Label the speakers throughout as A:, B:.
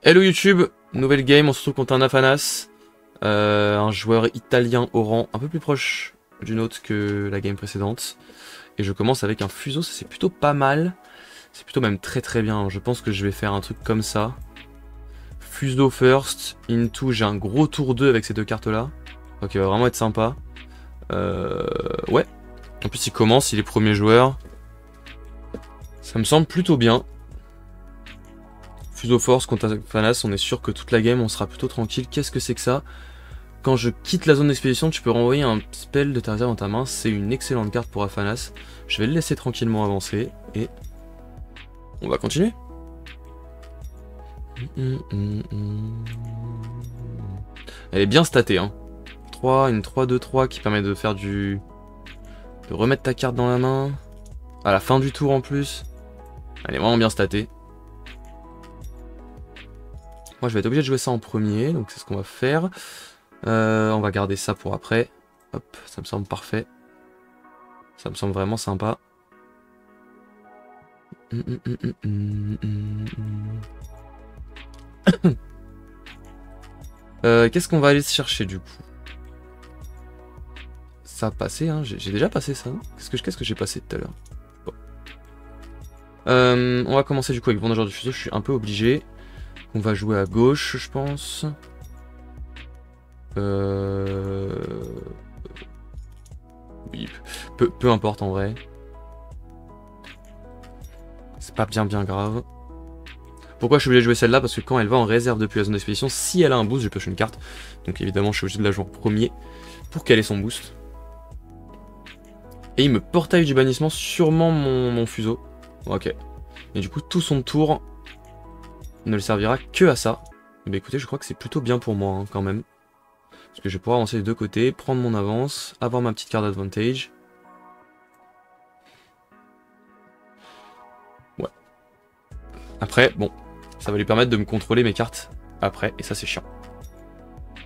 A: Hello YouTube, nouvelle game, on se retrouve contre un Afanas, un joueur italien au rang un peu plus proche du nôtre que la game précédente. Et je commence avec un fuseau, ça c'est plutôt pas mal, c'est plutôt même très bien, je pense que je vais faire un truc comme ça. Fuseau first, into, j'ai un gros tour 2 avec ces deux cartes là, donc il va vraiment être sympa. Ouais, en plus il commence, il est premier joueur, ça me semble plutôt bien. Fuseau force contre Afanas, on est sûr que toute la game on sera plutôt tranquille. Qu'est-ce que c'est que ça? Quand je quitte la zone d'expédition, tu peux renvoyer un spell de ta réserve dans ta main. C'est une excellente carte pour Afanas. Je vais le laisser tranquillement avancer et on va continuer. Elle est bien statée, hein. 3, une 3-2-3 qui permet de faire du... de remettre ta carte dans la main. À la fin du tour en plus. Elle est vraiment bien statée. Moi je vais être obligé de jouer ça en premier, donc c'est ce qu'on va faire. On va garder ça pour après. Hop, ça me semble parfait. Ça me semble vraiment sympa. Qu'est-ce qu'on va aller se chercher du coup? Ça a passé, hein. J'ai déjà passé ça. Qu'est-ce que j'ai passé tout à l'heure? Bon. On va commencer du coup avec Vendeur du Fuseau. Je suis un peu obligé. On va jouer à gauche, je pense. Oui, peu importe en vrai. C'est pas bien grave. Pourquoi je suis obligé de jouer celle-là? Parce que quand elle va en réserve depuis la zone d'expédition, si elle a un boost, je pioche une carte. Donc évidemment, je suis obligé de la jouer en premier pour qu'elle ait son boost. Et il me portaille du bannissement, sûrement mon fuseau. Ok. Et du coup, tout son tour ne le servira que à ça. Mais écoutez, je crois que c'est plutôt bien pour moi, hein, quand même. Parce que je vais pouvoir avancer des deux côtés, prendre mon avance, avoir ma petite carte d'advantage. Ouais. Après, bon, ça va lui permettre de me contrôler mes cartes après, et ça c'est chiant.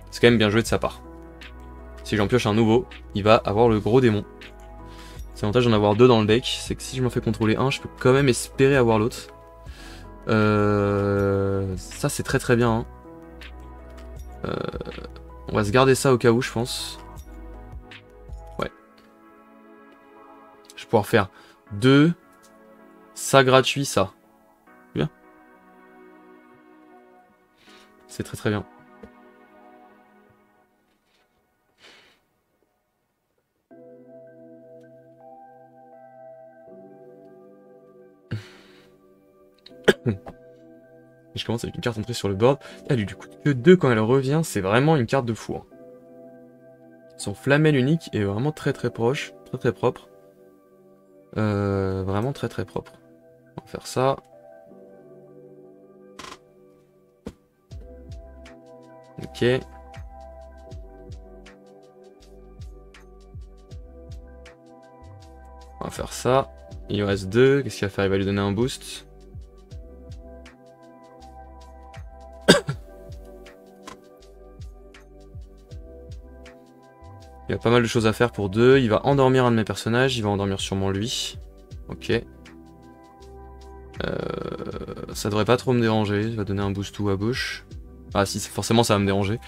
A: C'est quand même bien joué de sa part. Si j'en pioche un nouveau, il va avoir le gros démon. C'est l'avantage d'en avoir deux dans le deck, c'est que si je m'en fais contrôler un, je peux quand même espérer avoir l'autre. Ça c'est très bien. Hein. On va se garder ça au cas où, je pense. Ouais. Je vais pouvoir faire 2, ça gratuit, ça. Bien. C'est très bien. Je commence avec une carte entrée sur le board. Elle a du coup que 2 quand elle revient, c'est vraiment une carte de fou. Hein. Son flamel unique est vraiment très proche, très propre. Vraiment très propre. On va faire ça. Ok. On va faire ça. Il reste 2. Qu'est-ce qu'il va faire? Il va lui donner un boost. Il a pas mal de choses à faire pour 2. Il va endormir un de mes personnages. Il va endormir sûrement lui. Ok. Ça devrait pas trop me déranger. Il va donner un boost tout à gauche. Ah si, forcément ça va me déranger.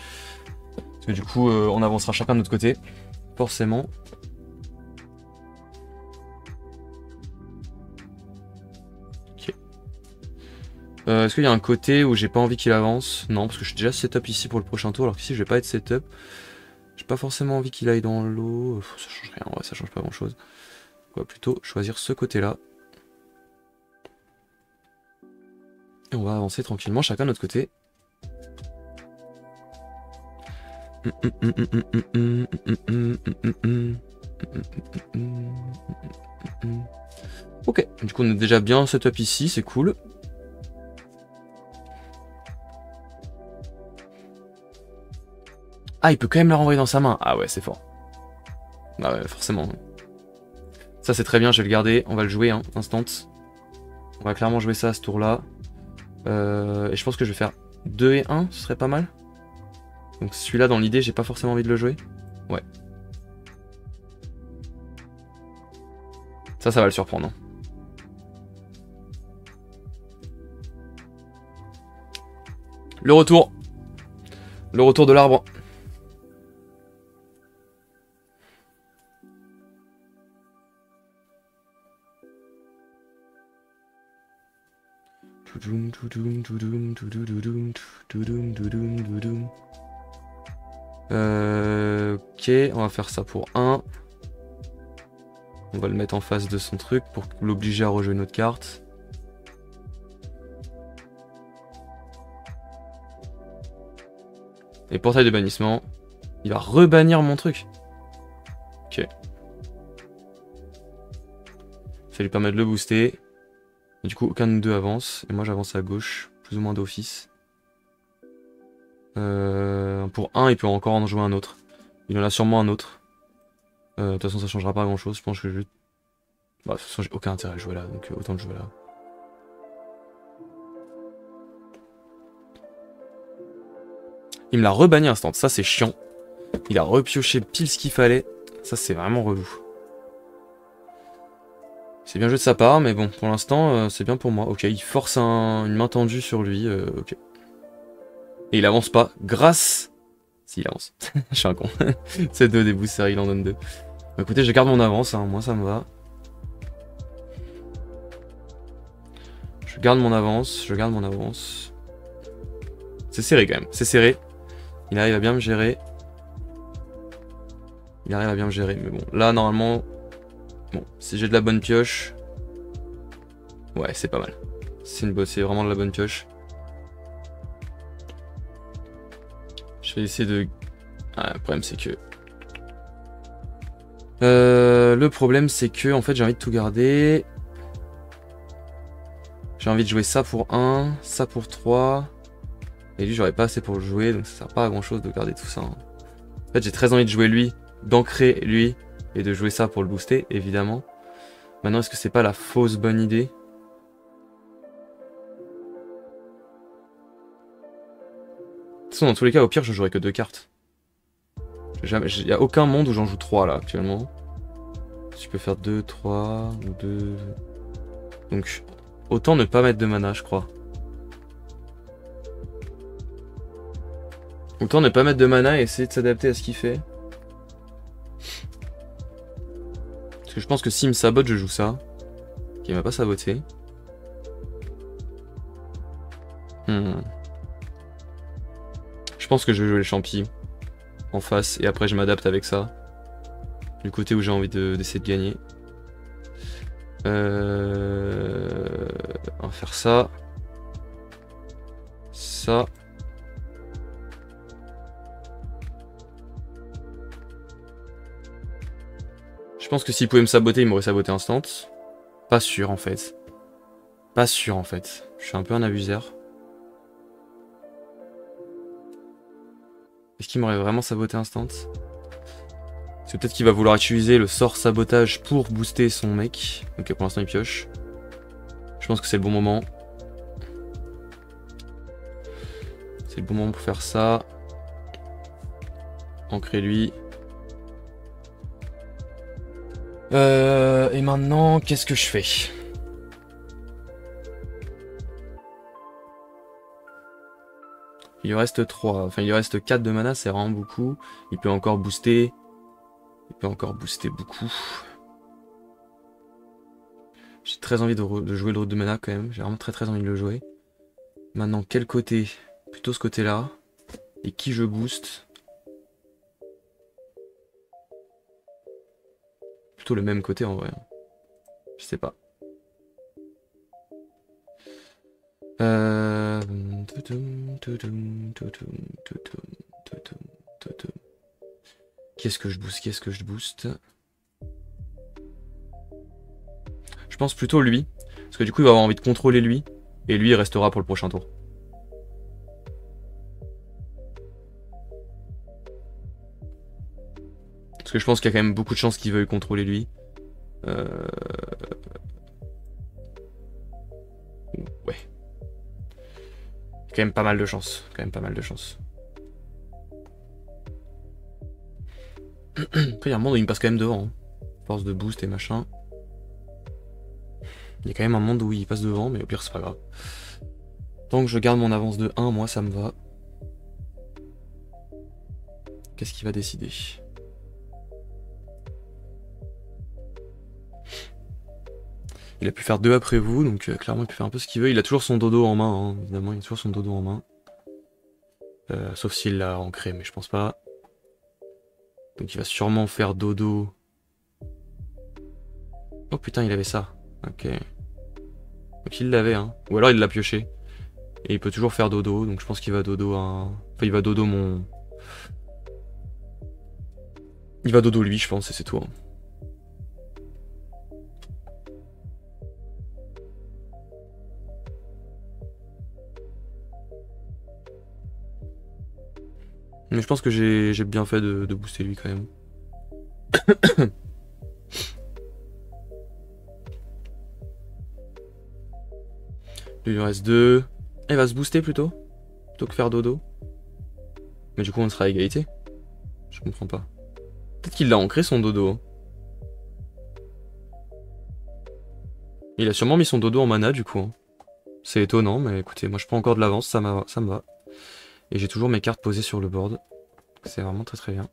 A: Parce que du coup, on avancera chacun de notre côté. Forcément. Ok. Est-ce qu'il y a un côté où j'ai pas envie qu'il avance? Non, parce que je suis déjà setup ici pour le prochain tour. Alors qu'ici, je vais pas être setup. J'ai pas forcément envie qu'il aille dans l'eau. Ça change rien, ouais, ça change pas grand chose. On va plutôt choisir ce côté-là. Et on va avancer tranquillement, chacun de notre côté. Ok, du coup on est déjà bien setup ici, c'est cool. Ah, il peut quand même la renvoyer dans sa main. Ah ouais, c'est fort. Ah ouais, forcément. Ça c'est très bien, je vais le garder. On va le jouer, hein, instant. On va clairement jouer ça à ce tour-là. Et je pense que je vais faire 2 et 1, ce serait pas mal. Donc celui-là, dans l'idée, j'ai pas forcément envie de le jouer. Ouais. Ça va le surprendre. Hein. Le retour. Le retour de l'arbre. Ok, on va faire ça pour 1. On va le mettre en face de son truc pour l'obliger à rejouer une autre carte. Et portail de bannissement. Il va rebannir mon truc. Ok. Ça lui permet de le booster. Et du coup, aucun de nous deux avance. Et moi, j'avance à gauche, plus ou moins d'office. Pour 1, il peut encore en jouer un autre. Il en a sûrement un autre. De toute façon, ça changera pas grand chose. Je pense que je... Bah, de toute façon, j'ai aucun intérêt à jouer là, donc autant le jouer là. Il me l'a rebanni instant, ça c'est chiant. Il a repioché pile ce qu'il fallait. Ça c'est vraiment relou. C'est bien joué de sa part, mais bon, pour l'instant, c'est bien pour moi. Ok, il force une main tendue sur lui, ok. Et il avance pas, grâce... Si, il avance. Je suis un con. C'est 2 des boosts série, il en donne 2. Bah, écoutez, je garde mon avance, hein, moi ça me va. Je garde mon avance, je garde mon avance. C'est serré quand même, c'est serré. Il arrive à bien me gérer. Il arrive à bien me gérer, mais bon, là normalement... Bon, si j'ai de la bonne pioche... Ouais, c'est pas mal. C'est vraiment de la bonne pioche. Je vais essayer de... Ah, le problème c'est que... le problème c'est que, en fait, j'ai envie de tout garder. J'ai envie de jouer ça pour 1, ça pour 3... Et lui, j'aurais pas assez pour le jouer, donc ça sert pas à grand chose de garder tout ça. Hein. En fait, j'ai très envie de jouer lui, d'ancrer lui, et de jouer ça pour le booster, évidemment. Maintenant, est-ce que c'est pas la fausse bonne idée? De toute façon, dans tous les cas, au pire, je jouerai que 2 cartes. Il n'y a aucun monde où j'en joue 3 là, actuellement. Je peux faire 2, 3, ou 2... Donc, autant ne pas mettre de mana, je crois. Autant ne pas mettre de mana et essayer de s'adapter à ce qu'il fait. Parce que je pense que s'il me sabote, je joue ça. Qu'il m'a pas saboté. Je pense que je vais jouer les champis en face et après je m'adapte avec ça. Du côté où j'ai envie d'essayer de gagner. On va faire ça. Ça. Je pense que s'il pouvait me saboter, il m'aurait saboté instant. Pas sûr en fait. Pas sûr en fait. Je suis un peu un abuseur. Est-ce qu'il m'aurait vraiment saboté instant? C'est peut-être qu'il va vouloir utiliser le sort sabotage pour booster son mec. Ok, pour l'instant il pioche. Je pense que c'est le bon moment. C'est le bon moment pour faire ça. Ancrer lui. Et maintenant, qu'est-ce que je fais? Il lui reste 3, enfin il lui reste 4 de mana, c'est vraiment beaucoup. Il peut encore booster. Il peut encore booster beaucoup. J'ai très envie de jouer le route de mana quand même. J'ai vraiment très envie de le jouer. Maintenant, quel côté? Plutôt ce côté-là. Et qui je booste? Plutôt le même côté en vrai. Je sais pas. Qu'est-ce que je booste? Qu'est-ce que je booste? Je pense plutôt lui. Parce que du coup il va avoir envie de contrôler lui. Et lui il restera pour le prochain tour. Parce que je pense qu'il y a quand même beaucoup de chances qu'il veuille contrôler lui. Ouais. Quand même pas mal de chance. Quand même pas mal de chance. Après il y a un monde où il me passe quand même devant. Hein. Force de boost et machin. Il y a quand même un monde où il passe devant, mais au pire c'est pas grave. Tant que je garde mon avance de 1, moi ça me va. Qu'est-ce qu'il va décider? Il a pu faire 2 après vous, donc clairement il peut faire un peu ce qu'il veut. Il a toujours son dodo en main, hein, évidemment, il a toujours son dodo en main. Sauf s'il l'a ancré, mais je pense pas. Donc il va sûrement faire dodo. Oh putain, il avait ça. Ok. Donc il l'avait, hein. Ou alors il l'a pioché. Et il peut toujours faire dodo, donc je pense qu'il va dodo un... Enfin, il va dodo mon... Il va dodo lui, je pense, et c'est tout. Hein. Mais je pense que j'ai bien fait de booster lui quand même. Il lui en reste 2. Il va se booster plutôt que faire dodo. Mais du coup on sera à égalité. Je comprends pas. Peut-être qu'il l'a ancré son dodo. Hein. Il a sûrement mis son dodo en mana du coup. Hein. C'est étonnant, mais écoutez, moi je prends encore de l'avance, ça me va. Et j'ai toujours mes cartes posées sur le board. C'est vraiment très très bien.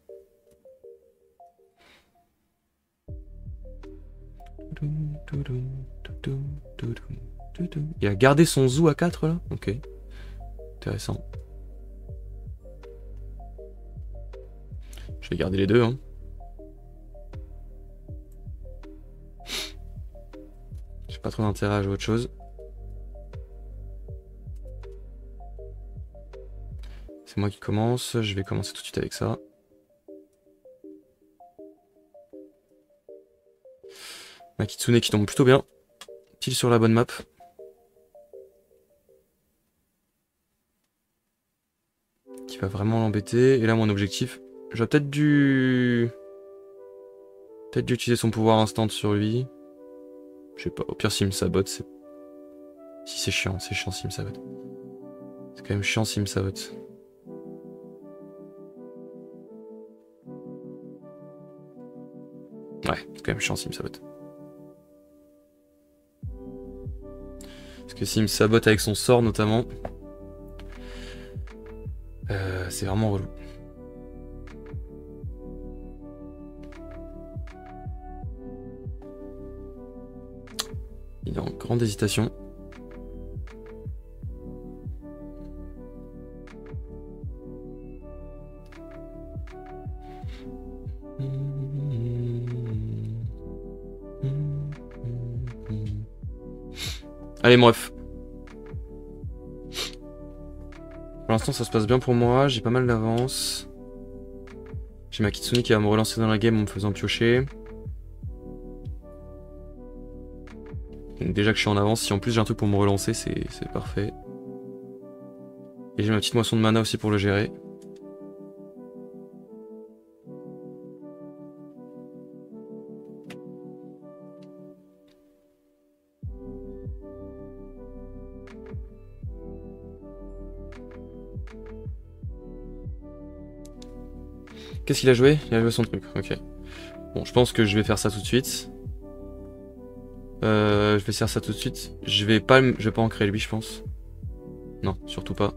A: Il a gardé son zoo à 4 là? Ok. Intéressant. Je vais garder les deux. Hein. J'ai pas trop d'intérêt à jouer autre chose. C'est moi qui commence. Je vais commencer tout de suite avec ça. Ma Kitsune qui tombe plutôt bien. Pile sur la bonne map. Qui va vraiment l'embêter. Et là, mon objectif, j'aurais peut-être dû... Peut-être dû utiliser son pouvoir instant sur lui. Je sais pas, au pire s'il me sabote, c'est... Si c'est chiant s'il me sabote. C'est quand même chiant s'il me sabote. Ouais, c'est quand même chiant s'il me sabote. Parce que s'il me sabote avec son sort notamment... c'est vraiment relou. Il est en grande hésitation. Allez, mon ref. Pour l'instant, ça se passe bien pour moi. J'ai pas mal d'avance. J'ai ma Kitsune qui va me relancer dans la game en me faisant piocher. Donc déjà que je suis en avance, si en plus j'ai un truc pour me relancer, c'est parfait. Et j'ai ma petite moisson de mana aussi pour le gérer. Qu'est-ce qu'il a joué? Il a joué son truc, ok. Bon, je pense que je vais faire ça tout de suite. Je vais faire ça tout de suite. Je vais pas ancrer lui, je pense. Non, surtout pas.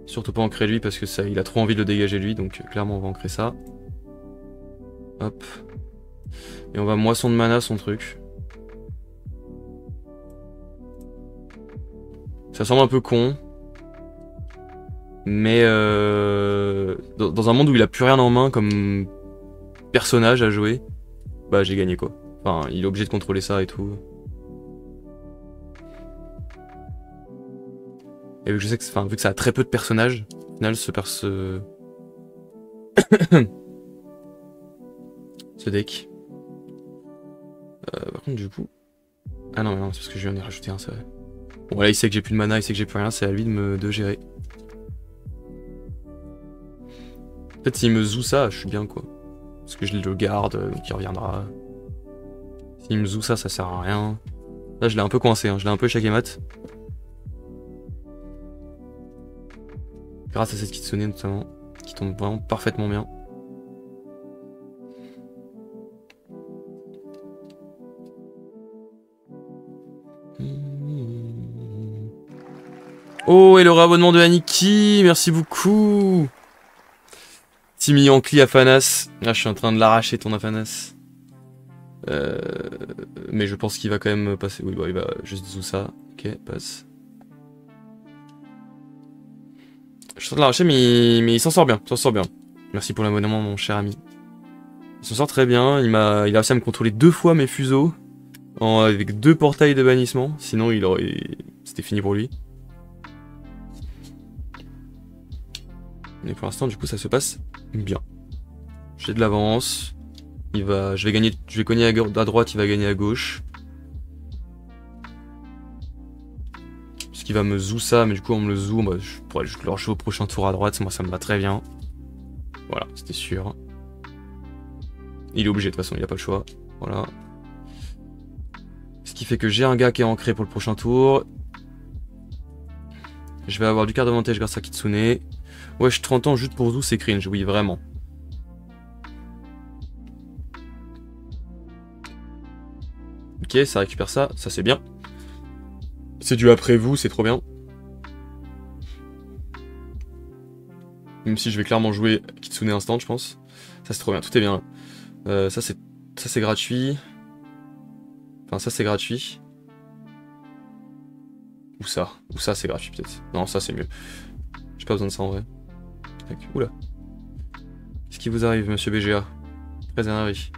A: Surtout pas ancrer lui parce que ça, il a trop envie de le dégager lui, donc clairement on va ancrer ça. Hop. Et on va moisson de mana son truc. Ça semble un peu con. Mais dans un monde où il a plus rien en main comme personnage à jouer, bah j'ai gagné quoi. Enfin, il est obligé de contrôler ça et tout. Et vu que je sais que, enfin, vu que ça a très peu de personnages, au final ce deck. Par contre du coup... Ah non, mais non, c'est parce que je viens d'y rajouter un, ça. Bon là il sait que j'ai plus de mana, il sait que j'ai plus rien, c'est à lui de gérer. En fait s'il me zoue ça, je suis bien quoi. Parce que je le garde, donc il reviendra. S'il me zoue ça, ça sert à rien. Là je l'ai un peu coincé, hein. Je l'ai un peu échec et mat. Grâce à cette Kitsune notamment, qui tombe vraiment parfaitement bien. Oh, et le réabonnement de Aniki, merci beaucoup. Timmy Ankli Afanas. Là, je suis en train de l'arracher ton Afanas. Mais je pense qu'il va quand même passer. Oui, bah, il va juste zou ça. Ok, passe. Je suis en train de l'arracher, mais il s'en sort bien. Il s'en sort bien. Merci pour l'abonnement, mon cher ami. Il s'en sort très bien. Il a réussi à me contrôler 2 fois mes fuseaux. Avec 2 portails de bannissement. Sinon, c'était fini pour lui. Mais pour l'instant, du coup, ça se passe bien. J'ai de l'avance. Je vais cogner à droite, il va gagner à gauche. Parce qu'il va me zou ça, mais du coup, on me le zou. Bah, je pourrais juste leur jouer au prochain tour à droite. Moi, ça me va très bien. Voilà, c'était sûr. Il est obligé, de toute façon, il a pas le choix. Voilà. Ce qui fait que j'ai un gars qui est ancré pour le prochain tour. Je vais avoir du quart d'avantage grâce à Kitsune. Wesh, 30 ans juste pour Zou, c'est cringe, oui, vraiment. Ok, ça récupère ça c'est bien. C'est du après vous, c'est trop bien. Même si je vais clairement jouer Kitsune instant, je pense. Ça c'est trop bien, tout est bien là. Ça c'est gratuit. Enfin, ça c'est gratuit. Ou ça c'est gratuit peut-être. Non, ça c'est mieux. J'ai pas besoin de ça en vrai. Oula. Qu'est-ce qui vous arrive, monsieur BGA? Très énervé. Je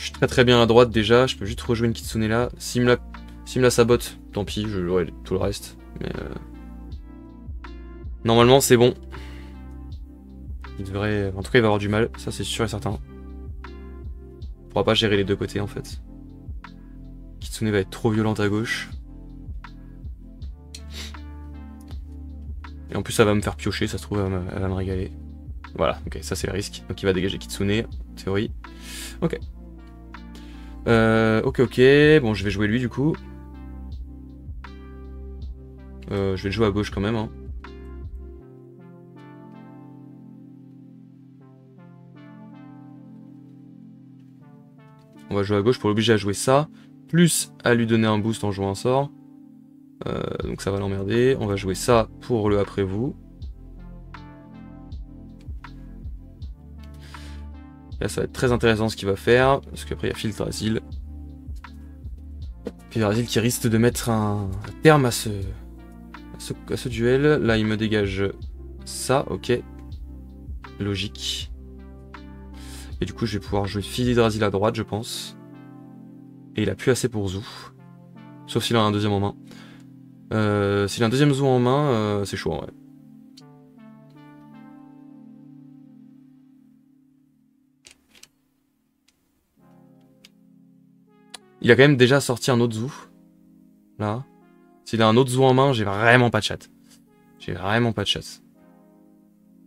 A: suis très bien à droite déjà, je peux juste rejouer une Kitsune là. S'il me la sabote, tant pis, je jouerai tout le reste. Mais normalement c'est bon. Il devrait. En tout cas il va avoir du mal, ça c'est sûr et certain. Il pourra pas gérer les deux côtés en fait. Kitsune va être trop violente à gauche. Et en plus ça va me faire piocher, ça se trouve elle va me régaler. Voilà, ok, ça c'est le risque. Donc il va dégager Kitsune, en théorie. Ok. Ok, bon je vais jouer lui du coup. Je vais le jouer à gauche quand même. Hein. On va jouer à gauche pour l'obliger à jouer ça. Plus à lui donner un boost en jouant un sort. Donc ça va l'emmerder. On va jouer ça pour le après vous. Là ça va être très intéressant ce qu'il va faire. Parce qu'après il y a Filtrasil. Filtrasil qui risque de mettre un terme à ce duel. Là il me dégage ça, ok. Logique. Et du coup je vais pouvoir jouer Filtrasil à droite je pense. Et il a plus assez pour Zou. Sauf s'il a un deuxième en main. S'il a un deuxième Zou en main, c'est chaud en vrai. Il a quand même déjà sorti un autre Zou. Là. S'il a un autre Zou en main, j'ai vraiment pas de chat. J'ai vraiment pas de chat.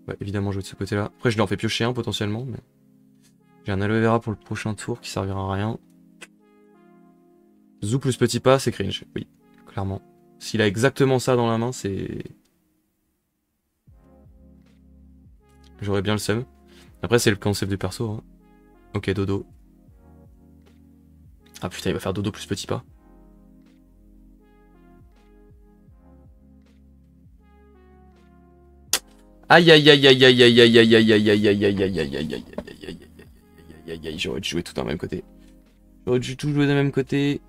A: Ouais, évidemment jouer de ce côté-là. Après je lui en fais piocher un potentiellement. Mais... j'ai un aloe vera pour le prochain tour qui servira à rien. Zou plus petit pas, c'est cringe. Oui, clairement. S'il a exactement ça dans la main, c'est... j'aurais bien le seum. Après c'est le concept du perso. Hein. Ok, dodo. Ah putain, il va faire dodo plus petit pas. Aïe aïe aïe aïe aïe aïe aïe aïe aïe aïe aïe aïe aïe aïe aïe aïe aïe aïe aïe, j'aurais dû jouer tout d'un même côté. J'aurais dû tout jouer d'un même côté.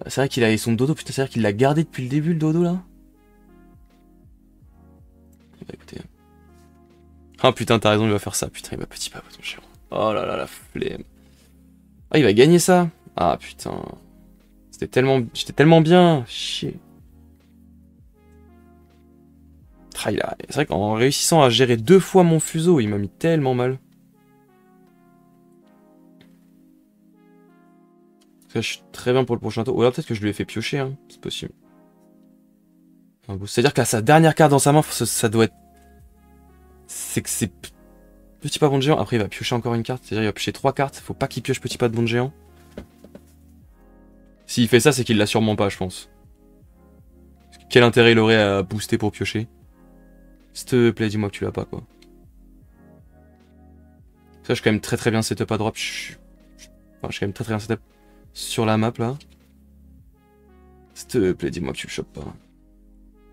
A: C'est vrai qu'il avait son dodo, putain, c'est vrai qu'il l'a gardé depuis le début le dodo là. Bah écoutez. Ah putain, t'as raison, il va faire ça. Putain, il va petit pas, ton chien. Oh là là, la flemme. Ah, il va gagner ça. Ah putain. J'étais tellement bien. Chier. C'est vrai qu'en réussissant à gérer 2 fois mon fuseau, il m'a mis tellement mal. Là, je suis très bien pour le prochain tour. Ou alors peut-être que je lui ai fait piocher, hein. C'est possible. C'est-à-dire que là, sa dernière carte dans sa main, ça doit être... c'est que c'est... petit pas bon de géant. Après, il va piocher encore une carte. C'est-à-dire qu'il va piocher 3 cartes. Faut pas qu'il pioche petit pas de bon de géant. S'il fait ça, c'est qu'il l'a sûrement pas, je pense. Quel intérêt il aurait à booster pour piocher? S'il te plaît, dis-moi que tu l'as pas, quoi. Ça, je suis quand même très bien setup à droite. Enfin, je suis quand même très bien setup sur la map, là. S'il te plaît, dis-moi que tu le chopes pas.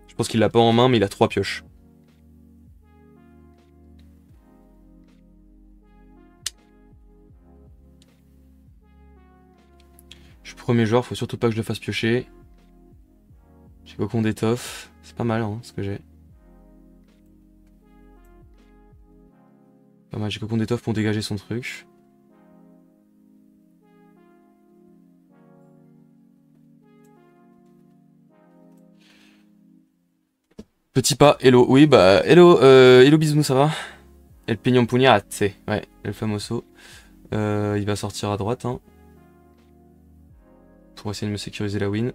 A: Je pense qu'il l'a pas en main, mais il a 3 pioches. Je suis premier joueur, faut surtout pas que je le fasse piocher. J'ai cocon d'étoffe. C'est pas mal, hein, ce que j'ai. Pas mal, j'ai cocon d'étoffe pour dégager son truc. Petit pas, hello. Oui, bah, hello, hello bisous, ça va? El Pignon Pugnate, ouais, El Famoso. Il va sortir à droite, hein. Pour essayer de me sécuriser la win.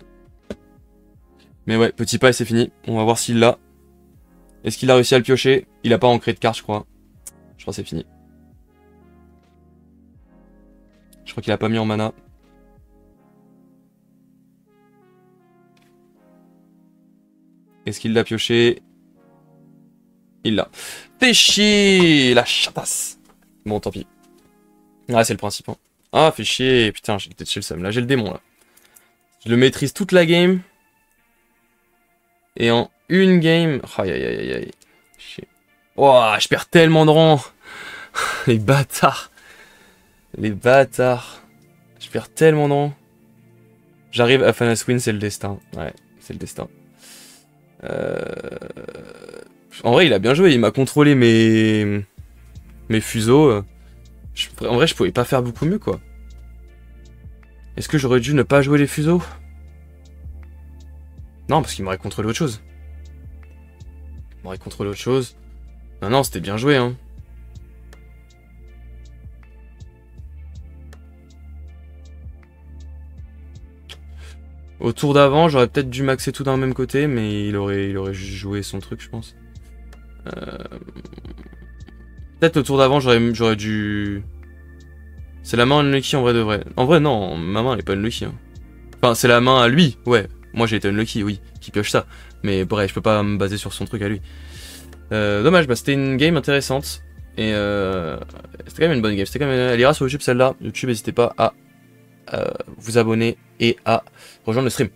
A: Mais ouais, petit pas et c'est fini. On va voir s'il l'a. Est-ce qu'il a réussi à le piocher? Il a pas ancré de carte, je crois. Je crois que c'est fini. Je crois qu'il a pas mis en mana. Est-ce qu'il l'a pioché? Il l'a. Fais chier, la chatasse. Bon, tant pis. Ah, c'est le principe. Hein. Ah, fais chier. Putain, j'ai peut-être chez le seum. Là, j'ai le démon, là. Je le maîtrise toute la game. Et en une game... Aïe, aïe, aïe, aïe. Chier. Oh, je perds tellement de rang. Les bâtards. Les bâtards. Je perds tellement de rang. J'arrive à Fanas Win, c'est le destin. Ouais, c'est le destin. En vrai, il a bien joué. Il m'a contrôlé mes fuseaux. En vrai, je pouvais pas faire beaucoup mieux, quoi. Est-ce que j'aurais dû ne pas jouer les fuseaux? Non, parce qu'il m'aurait contrôlé autre chose. Il m'aurait contrôlé autre chose. Non, non, c'était bien joué, hein. Au tour d'avant, j'aurais peut-être dû maxer tout d'un même côté, mais il aurait juste joué son truc, je pense. Peut-être au tour d'avant, j'aurais dû... C'est la main unlucky en vrai de vrai. En vrai, non, ma main elle est pas unlucky. Hein. Enfin, c'est la main à lui, ouais. Moi j'ai été unlucky, oui, qui pioche ça. Mais bref, je peux pas me baser sur son truc à lui. Dommage, bah c'était une game intéressante. Et c'était quand même une bonne game. C'était quand même... Elle ira sur YouTube celle-là. YouTube, n'hésitez pas à vous abonner et à rejoindre le stream.